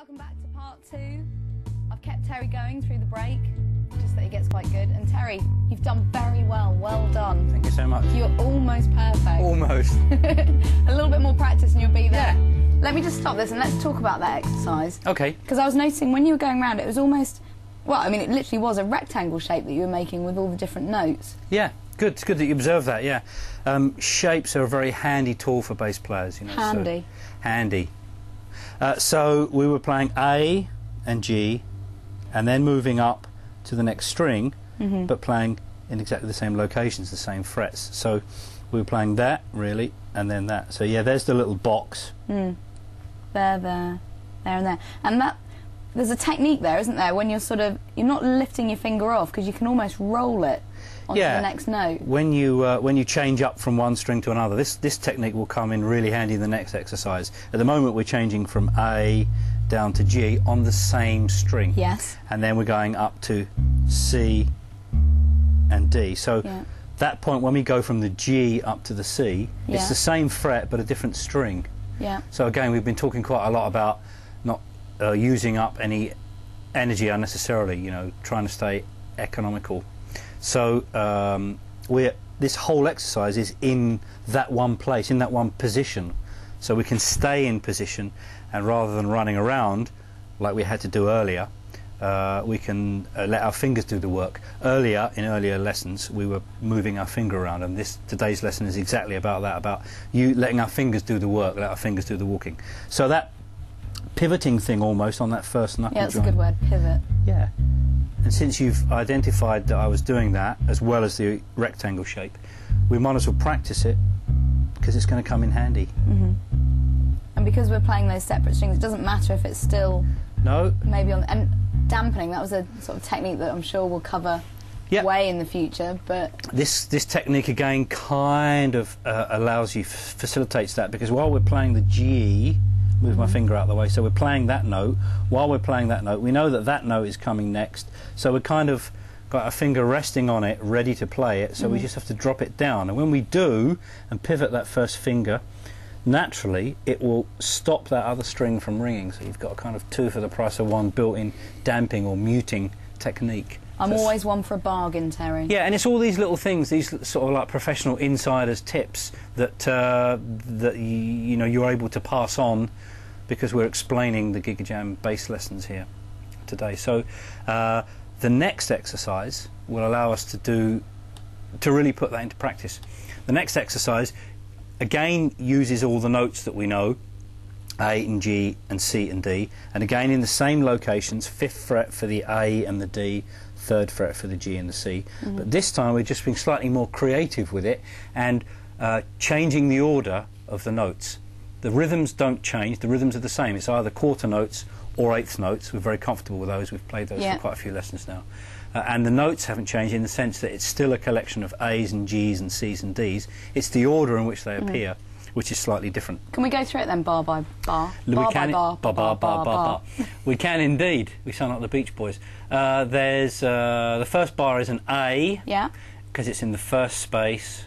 welcome back to part 2. I've kept Terry going through the break, just that he gets quite good. And Terry, you've done very well. Well done. Thank you so much. You're almost perfect. Almost. A little bit more practice and you'll be there. Yeah. Let me just stop this and let's talk about that exercise. Okay. Because I was noticing when you were going around, it was almost, well, I mean, it literally was a rectangle shape that you were making with all the different notes. Yeah. Good. It's good that you observe that. Yeah. Shapes are a very handy tool for bass players. You know. Handy. So, handy. So we were playing A and G, and then moving up to the next string, but playing in exactly the same locations, the same frets. So we were playing that really, and then that. So yeah, there's the little box. There, and there, and that. There's a technique there, isn't there? When you're you're not lifting your finger off because you can almost roll it onto the next note. When you change up from one string to another, this technique will come in really handy in the next exercise. At the moment, we're changing from A down to G on the same string. Yes. And then we're going up to C and D. So that point when we go from the G up to the C, it's the same fret but a different string. Yeah. So again, we've been talking quite a lot about not using up any energy unnecessarily, you know, trying to stay economical. So this whole exercise is in that one place, in that one position. So we can stay in position, and rather than running around like we had to do earlier, we can let our fingers do the work. In earlier lessons, we were moving our finger around, and today's lesson is exactly about that, about you letting our fingers do the work, let our fingers do the walking. So that pivoting thing almost on that first knuckle joint. Yeah, that's a good word, pivot. Yeah. And since you've identified that I was doing that, as well as the rectangle shape, we might as well practice it, because it's going to come in handy. And because we're playing those separate strings, it doesn't matter if it's still... No. Maybe on... And dampening, that was a sort of technique that I'm sure we'll cover way in the future, but... This technique, again, kind of allows you, facilitates that, because while we're playing the G... Move my finger out of the way. So we're playing that note. While we're playing that note, we know that that note is coming next. So we're kind of got our finger resting on it, ready to play it. So we just have to drop it down. And when we do, and pivot that first finger, naturally it will stop that other string from ringing. So you've got a kind of 2 for the price of 1 built-in damping or muting technique. I'm always one for a bargain, Terry. Yeah, and it's all these little things, these sort of like professional insiders' tips that that you know you're able to pass on, because we're explaining the Gigajam bass lessons here today. So the next exercise will allow us to really put that into practice. The next exercise again uses all the notes that we know, A and G and C and D, and again in the same locations, 5th fret for the A and the D, 3rd fret for the G and the C. But this time we're just being slightly more creative with it and changing the order of the notes. The rhythms don't change, the rhythms are the same. It's either quarter notes or 8th notes. We're very comfortable with those. We've played those for quite a few lessons now. And the notes haven't changed in the sense that it's still a collection of A's and G's and C's and D's. It's the order in which they appear, which is slightly different. Can we go through it then, bar by bar? Bar by bar. We can indeed. We sound like the Beach Boys. There's the first bar is an A, because it's in the first space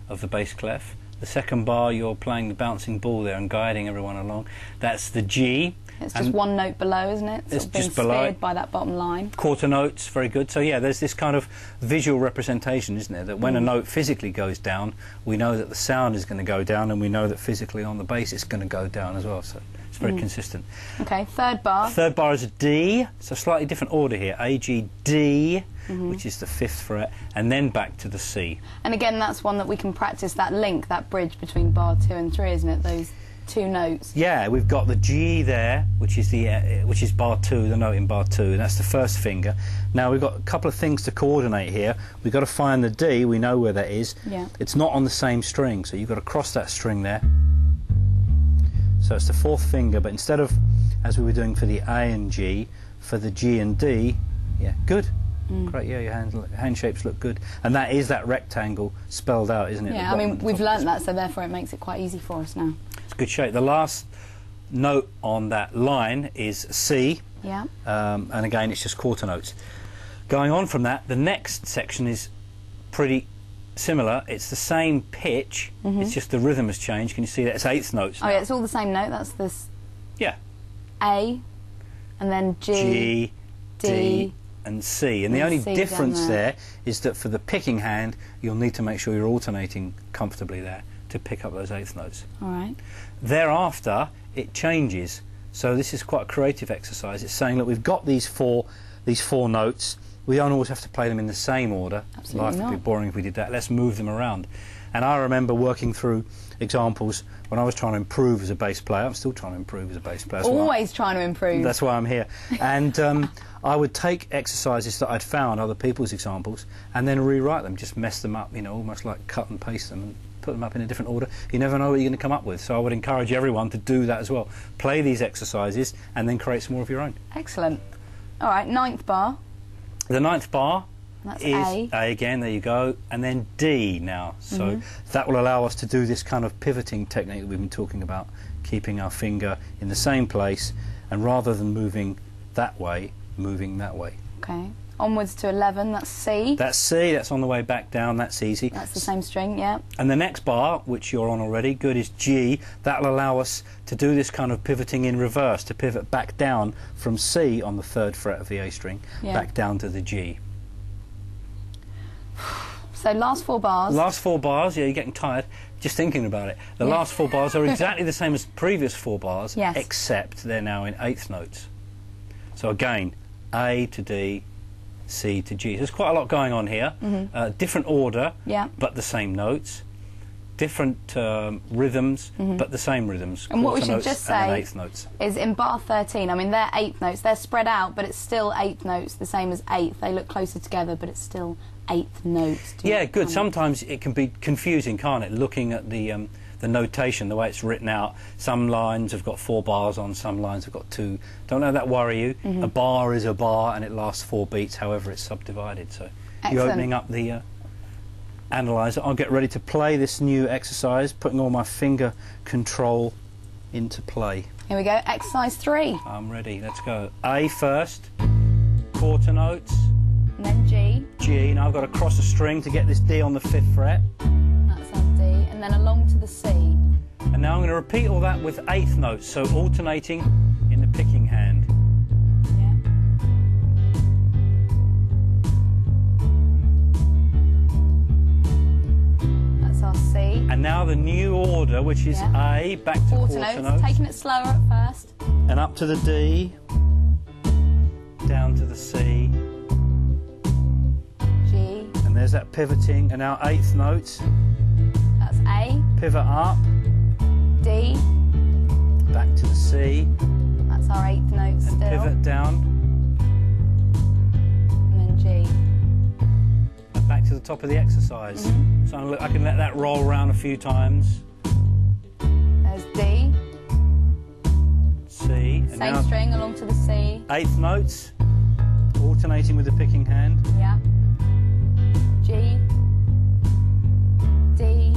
of the bass clef. The second bar, you're playing the bouncing ball there and guiding everyone along. That's the G. It's just one note below, isn't it? It's just below, steered by that bottom line. Quarter notes, very good. So yeah, there's this kind of visual representation, isn't there? That when a note physically goes down, we know that the sound is going to go down, and we know that physically on the bass it's going to go down as well. So it's very consistent. Okay, third bar. Third bar is a D. It's a slightly different order here. A, G, D, which is the 5th fret, and then back to the C. And again, that's one that we can practice, that link, that bridge between bar 2 and 3, isn't it? Those 2 notes. Yeah, we've got the G there, which is bar 2, the note in bar 2, and that's the first finger. Now we've got a couple of things to coordinate here. We've got to find the D. We know where that is. Yeah. It's not on the same string, so you've got to cross that string there. So it's the 4th finger, but instead of, as we were doing for the A and G, for the G and D, good. Great, yeah, your hand shapes look good. And that is that rectangle spelled out, isn't it? Yeah, I mean, we've learnt that, so therefore it makes it quite easy for us now. It's a good shape. The last note on that line is C. Yeah. And again, it's just quarter notes. Going on from that, the next section is pretty similar. It's the same pitch, it's just the rhythm has changed. Can you see that? It's 8th notes now. Oh yeah, it's all the same note. That's this... Yeah. A, And then G, G, D, and C. And the only C difference down there is that for the picking hand, you'll need to make sure you're alternating comfortably there to pick up those eighth notes. All right. Thereafter, it changes. So this is quite a creative exercise. It's saying, look, we've got these four notes. We don't always have to play them in the same order. Absolutely Life would be not. boring if we did that. Let's move them around. And I remember working through examples when I was trying to improve as a bass player. I'm still trying to improve as a bass player. Always trying to improve. That's why I'm here. And I would take exercises that I'd found, other people's examples, and then rewrite them, just mess them up, you know, almost like cut and paste them and put them up in a different order. You never know what you're going to come up with. So I would encourage everyone to do that as well. Play these exercises and then create some more of your own. Excellent. All right, 9th bar. The 9th bar That's is A. A again, there you go, and then D now. So that will allow us to do this kind of pivoting technique that we've been talking about, keeping our finger in the same place, and rather than moving that way, moving that way. Okay. Onwards to 11, that's C. That's C, that's on the way back down, that's easy. That's the same string, yeah. And the next bar, which you're on already, good, is G. That'll allow us to do this kind of pivoting in reverse, to pivot back down from C on the 3rd fret of the A string, back down to the G. So last 4 bars. Last 4 bars, yeah, you're getting tired just thinking about it. The last 4 bars are exactly the same as the previous 4 bars, except they're now in 8th notes. So again, A to D, C to G. There's quite a lot going on here. Different order, but the same notes. Different rhythms, but the same rhythms. And what we should just say eighth notes is in bar 13, I mean, they're 8th notes. They're spread out, but it's still 8th notes, the same as 8th. They look closer together, but it's still 8th notes. Yeah, good. Sometimes it can be confusing, can't it? Looking at the notation, the way it's written out. Some lines have got 4 bars on, some lines have got 2. Don't let that worry you. A bar is a bar and it lasts 4 beats, however it's subdivided. So you're opening up the analyzer. I'll get ready to play this new exercise, putting all my finger control into play. Here we go, exercise 3. I'm ready, let's go. A first, quarter notes. And then G. G, now I've got to cross a string to get this D on the 5th fret. That's our D. And then along to the C. And now I'm going to repeat all that with 8th notes, so alternating in the picking hand. That's our C. And now the new order, which is A, back to quarter notes. Taking it slower at first. And up to the D, down to the C. G. And there's that pivoting, and now 8th notes. That's A. Pivot up. D. Back to the C. That's our 8th note And still. pivot down. And then G. And back to the top of the exercise. So I can let that roll around a few times. There's D. C. And Same now string along to the C. 8th notes. Alternating with the picking hand. Yeah. G. D.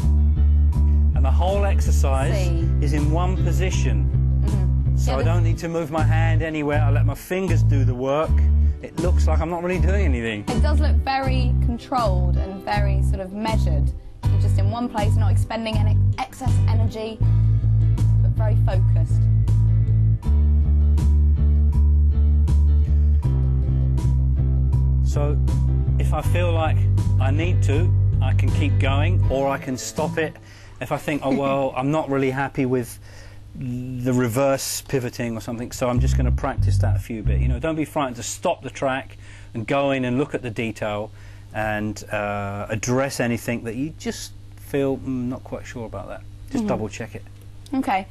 And the whole exercise C. is in one position. So I don't need to move my hand anywhere. I let my fingers do the work. It looks like I'm not really doing anything. It does look very controlled and very sort of measured. You're just in one place, not expending any excess energy, but very focused. So if I feel like I need to, I can keep going, or I can stop it. If I think, oh well, I'm not really happy with the reverse pivoting or something, so I'm just going to practice that a few bit. You know, don't be frightened to stop the track and go in and look at the detail and address anything that you just feel not quite sure about that. Just double check it. Okay.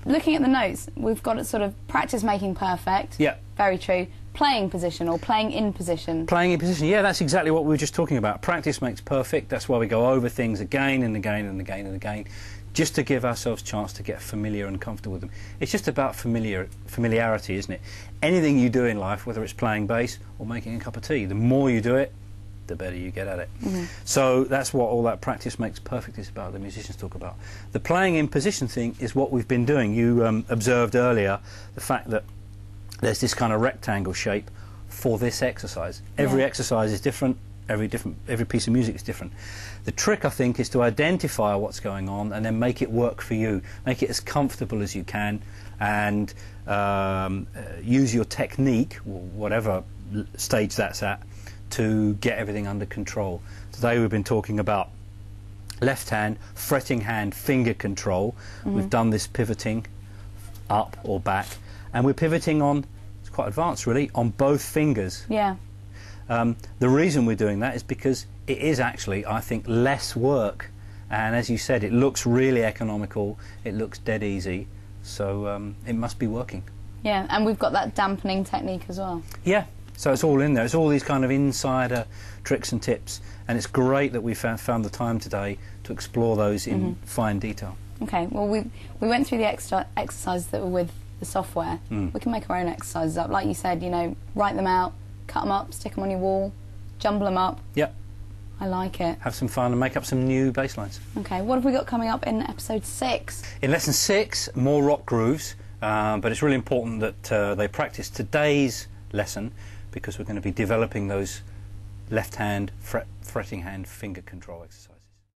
Looking at the notes, we've got it sort of practice making perfect. Yeah. Very true. Playing position or playing in position. Playing in position, yeah, that's exactly what we were just talking about. Practice makes perfect. That's why we go over things again and again and again and again, just to give ourselves a chance to get familiar and comfortable with them. It's just about familiarity, isn't it? Anything you do in life, whether it's playing bass or making a cup of tea, the more you do it, the better you get at it. So that's what all that practice makes perfect is about, the musicians talk about. The playing in position thing is what we've been doing. You observed earlier the fact that there's this kind of rectangle shape for this exercise. Every exercise is different, Every piece of music is different. The trick, I think, is to identify what's going on and then make it work for you. Make it as comfortable as you can, and use your technique, whatever stage that's at, to get everything under control. Today we've been talking about left hand, fretting hand, finger control. We've done this pivoting up or back, and we're pivoting on, it's quite advanced really, on both fingers. Yeah. The reason we're doing that is because it is actually, I think, less work, and as you said, it looks really economical, it looks dead easy, so it must be working. Yeah, and we've got that dampening technique as well. Yeah, so it's all in there. It's all these kind of insider tricks and tips, and it's great that we found the time today to explore those in fine detail. Okay, well we went through the exercises that were with the software. We can make our own exercises up. Like you said, you know, write them out, cut them up, stick them on your wall, jumble them up. Yep. I like it. Have some fun and make up some new bass lines. Okay, what have we got coming up in episode 6? In lesson 6, more rock grooves, but it's really important that they practice today's lesson, because we're going to be developing those left hand, fretting hand, finger control exercises.